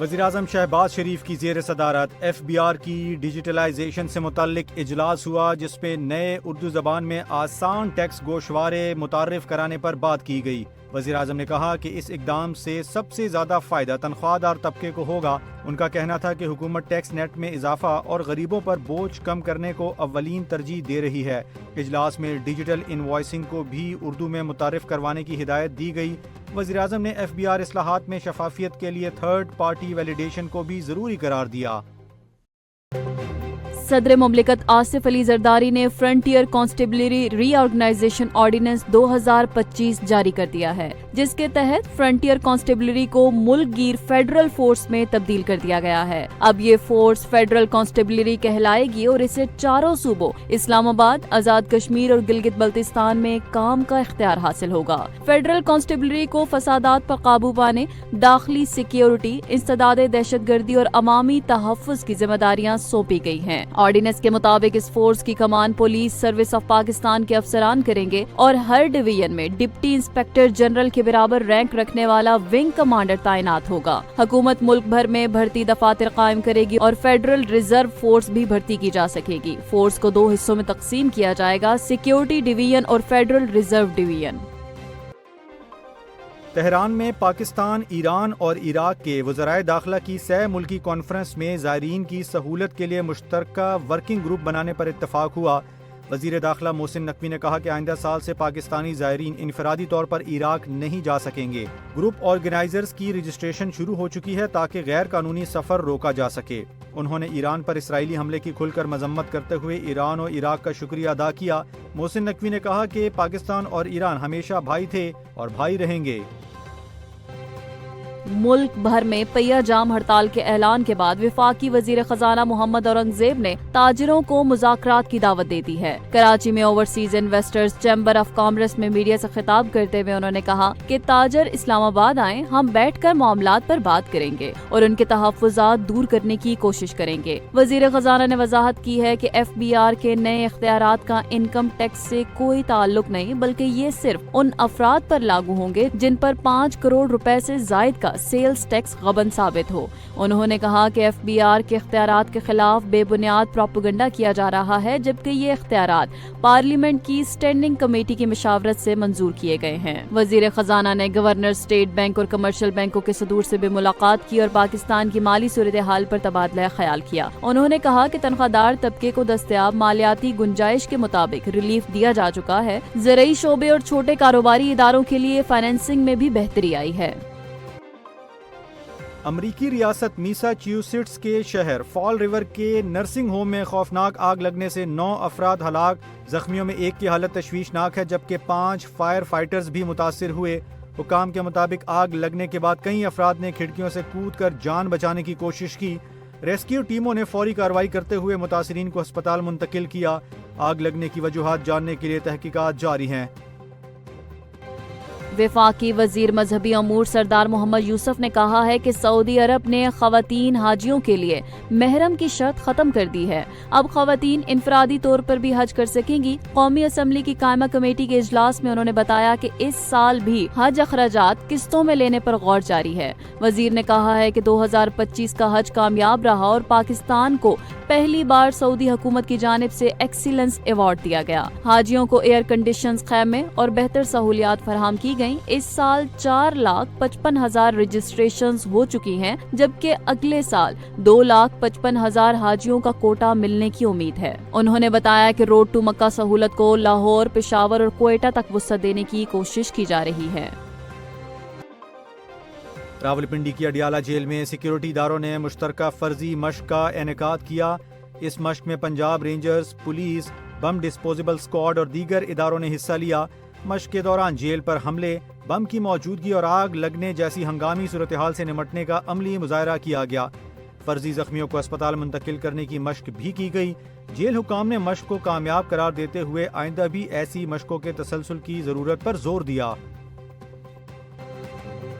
وزیراعظم شہباز شریف کی زیر صدارت ایف بی آر کی ڈیجیٹلائزیشن سے متعلق اجلاس ہوا، جس پہ نئے اردو زبان میں آسان ٹیکس گوشوارے متعارف کرانے پر بات کی گئی۔ وزیراعظم نے کہا کہ اس اقدام سے سب سے زیادہ فائدہ تنخواہ دار طبقے کو ہوگا۔ ان کا کہنا تھا کہ حکومت ٹیکس نیٹ میں اضافہ اور غریبوں پر بوجھ کم کرنے کو اولین ترجیح دے رہی ہے۔ اجلاس میں ڈیجیٹل انوائسنگ کو بھی اردو میں متعارف کروانے کی ہدایت دی گئی۔ وزیراعظم نے ایف بی آر اصلاحات میں شفافیت کے لیے تھرڈ پارٹی ویلیڈیشن کو بھی ضروری قرار دیا۔ صدر مملکت آصف علی زرداری نے فرنٹیئر کانسٹیبلری ری آرگنائزیشن آرڈیننس 2025 جاری کر دیا ہے، جس کے تحت فرنٹیئر کانسٹیبلری کو ملک گیر فیڈرل فورس میں تبدیل کر دیا گیا ہے۔ اب یہ فورس فیڈرل کانسٹیبلری کہلائے گی اور اسے چاروں صوبوں اسلام آباد، آزاد کشمیر اور گلگت بلتستان میں کام کا اختیار حاصل ہوگا۔ فیڈرل کانسٹیبلری کو فسادات پر قابو پانے، داخلی سیکیورٹی، انسداد دہشت گردی اور عوامی تحفظ کی ذمہ داریاں سونپی گئی ہیں۔ آرڈیننس کے مطابق اس فورس کی کمان پولیس سروس آف پاکستان کے افسران کریں گے اور ہر ڈویژن میں ڈپٹی انسپکٹر جنرل کے برابر رینک رکھنے والا ونگ کمانڈر تعینات ہوگا۔ حکومت ملک بھر میں بھرتی دفاتر قائم کرے گی اور فیڈرل ریزرو فورس بھی بھرتی کی جا سکے گی۔ فورس کو 2 حصوں میں تقسیم کیا جائے گا، سیکیورٹی ڈویژن اور فیڈرل ریزرو ڈویژن۔ تہران میں پاکستان، ایران اور عراق کے وزرائے داخلہ کی سہ ملکی کانفرنس میں زائرین کی سہولت کے لیے مشترکہ ورکنگ گروپ بنانے پر اتفاق ہوا۔ وزیر داخلہ محسن نقوی نے کہا کہ آئندہ سال سے پاکستانی زائرین انفرادی طور پر عراق نہیں جا سکیں گے۔ گروپ آرگنائزرز کی رجسٹریشن شروع ہو چکی ہے تاکہ غیر قانونی سفر روکا جا سکے۔ انہوں نے ایران پر اسرائیلی حملے کی کھل کر مذمت کرتے ہوئے ایران اور عراق کا شکریہ ادا کیا۔ محسن نقوی نے کہا کہ پاکستان اور ایران ہمیشہ بھائی تھے اور بھائی رہیں گے۔ ملک بھر میں پہیہ جام ہڑتال کے اعلان کے بعد وفاقی وزیر خزانہ محمد اورنگزیب نے تاجروں کو مذاکرات کی دعوت دے دی ہے۔ کراچی میں overseas investors chamber of commerce میں میڈیا سے خطاب کرتے ہوئے انہوں نے کہا کہ تاجر اسلام آباد آئیں، ہم بیٹھ کر معاملات پر بات کریں گے اور ان کے تحفظات دور کرنے کی کوشش کریں گے۔ وزیر خزانہ نے وضاحت کی ہے کہ ایف بی آر کے نئے اختیارات کا انکم ٹیکس سے کوئی تعلق نہیں، بلکہ یہ صرف ان افراد پر لاگو ہوں گے جن پر 5 کروڑ روپے سے زائد کا سیلز ٹیکس غبن ثابت ہو۔ انہوں نے کہا کہ ایف بی آر کے اختیارات کے خلاف بے بنیاد پروپیگنڈا کیا جا رہا ہے، جبکہ یہ اختیارات پارلیمنٹ کی اسٹینڈنگ کمیٹی کی مشاورت سے منظور کیے گئے ہیں۔ وزیر خزانہ نے گورنر اسٹیٹ بینک اور کمرشل بینکوں کے صدور سے بھی ملاقات کی اور پاکستان کی مالی صورتحال پر تبادلہ خیال کیا۔ انہوں نے کہا کہ تنخواہ دار طبقے کو دستیاب مالیاتی گنجائش کے مطابق ریلیف دیا جا چکا ہے۔ زرعی شعبے اور چھوٹے کاروباری اداروں کے لیے فائنینسنگ میں بھی بہتری آئی ہے۔ امریکی ریاست میساچیوسیٹس کے شہر فال ریور کے نرسنگ ہوم میں خوفناک آگ لگنے سے 9 افراد ہلاک، زخمیوں میں 1 کی حالت تشویشناک ہے جبکہ 5 فائر فائٹرز بھی متاثر ہوئے۔ حکام کے مطابق آگ لگنے کے بعد کئی افراد نے کھڑکیوں سے کود کر جان بچانے کی کوشش کی۔ ریسکیو ٹیموں نے فوری کارروائی کرتے ہوئے متاثرین کو ہسپتال منتقل کیا۔ آگ لگنے کی وجوہات جاننے کے لیے تحقیقات جاری ہیں۔ وفاقی وزیر مذہبی امور سردار محمد یوسف نے کہا ہے کہ سعودی عرب نے خواتین حاجیوں کے لیے محرم کی شرط ختم کر دی ہے۔ اب خواتین انفرادی طور پر بھی حج کر سکیں گی۔ قومی اسمبلی کی قائمہ کمیٹی کے اجلاس میں انہوں نے بتایا کہ اس سال بھی حج اخراجات قسطوں میں لینے پر غور جاری ہے۔ وزیر نے کہا ہے کہ 2025 کا حج کامیاب رہا اور پاکستان کو پہلی بار سعودی حکومت کی جانب سے ایکسیلنس ایوارڈ دیا گیا۔ حاجیوں کو ایئر کنڈیشنز خیمے اور بہتر سہولیات فراہم کی گئی۔ اس سال 4,55,000 رجسٹریشنز ہو چکی ہیں، جبکہ اگلے سال 2,55,000 حاجیوں کا کوٹا ملنے کی امید ہے۔ انہوں نے بتایا کہ روڈ ٹو مکہ سہولت کو لاہور، پشاور اور کوئٹہ تک وسعت دینے کی کوشش کی جا رہی ہے۔ راولپنڈی کی اڈیالہ جیل میں سیکیورٹی اداروں نے مشترکہ فرضی مشق کا انعقاد کیا۔ اس مشق میں پنجاب رینجرز، پولیس، بم ڈسپوزیبل اسکواڈ اور دیگر اداروں نے حصہ لیا۔ مشق کے دوران جیل پر حملے، بم کی موجودگی اور آگ لگنے جیسی ہنگامی صورتحال سے نمٹنے کا عملی مظاہرہ کیا گیا۔ فرضی زخمیوں کو اسپتال منتقل کرنے کی مشق بھی کی گئی۔ جیل حکام نے مشق کو کامیاب قرار دیتے ہوئے آئندہ بھی ایسی مشقوں کے تسلسل کی ضرورت پر زور دیا۔